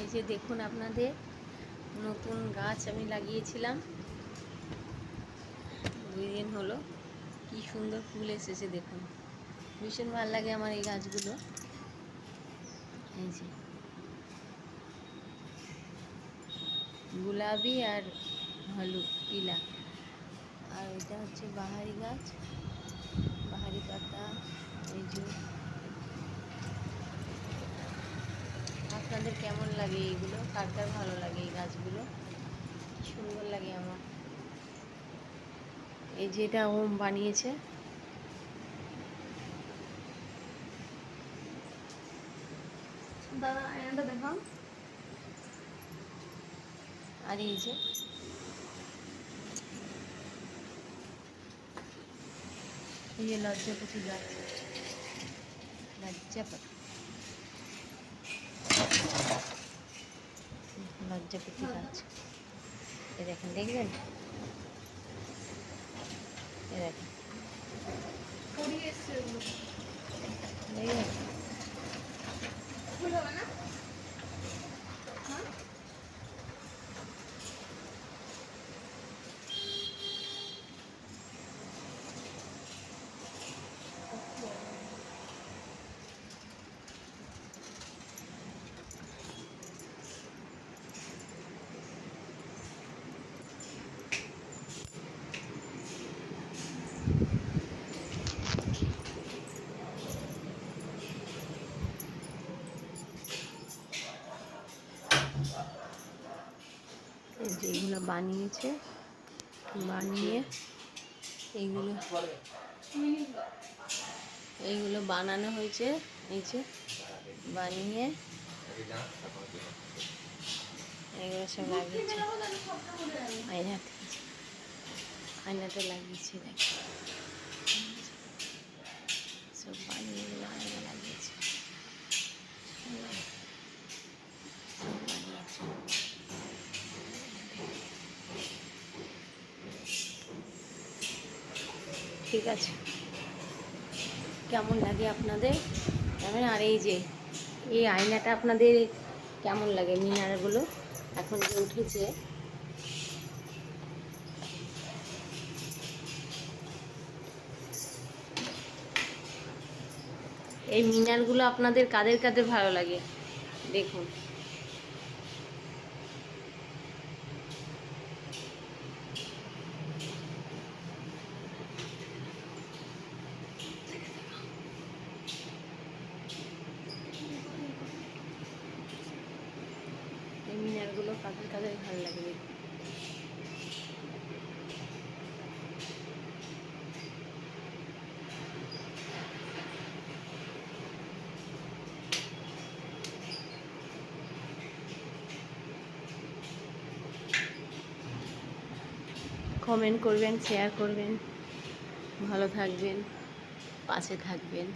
এই যে দেখুন আপনাদের নতুন গাছ আমি লাগিয়েছিলাম, 2 দিন হলো। কি সুন্দর ফুল এসেছে দেখুন, ভীষণ ভালো লাগে আমার এই গাছগুলো। এই যে গোলাপি আর হলুদ পিলা, আর এটা হচ্ছে বাহারি গাছ, বাহারি পাতা। এই যে আপনাদের কেমন লাগে এইগুলো, কার কার ভালো লাগে এই গাছগুলো, সুন্দর লাগে আমার। এই যে এটা ওম বানিয়েছে, দাদা এটা দেখাও। আর এই যে লজ্জাপতি গাছ, লজ্জাপতি লজ্জাপতি গাছ। এ দেখেন, দেখবেন, এ দেখেন, দেখবেন। যেগুলো বানিয়েছে, বানিয়ে এইগুলো বানানো হয়েছে। এই যে বানিয়ে এগুলো সব লাগিয়েছে আয়নাতে, আয়নাতে লাগিয়েছে, দেখ সব বানিয়ে এগুলো আয়না লাগিয়েছে, সব বানিয়েছে। ঠিক আছে, কেমন লাগে আপনাদের জানেন? আর এই যে এই আয়নাটা আপনাদের কেমন লাগে, মিনারগুলো এখন যে উঠেছে, এই মিনারগুলো আপনাদের কাদের কাদের ভালো লাগে দেখুন। এই মিনারগুলো কাদের কাদের ভালো লাগে দেখুন। কমেন্ট করবেন, শেয়ার করবেন, ভালো থাকবেন, পাশে থাকবেন।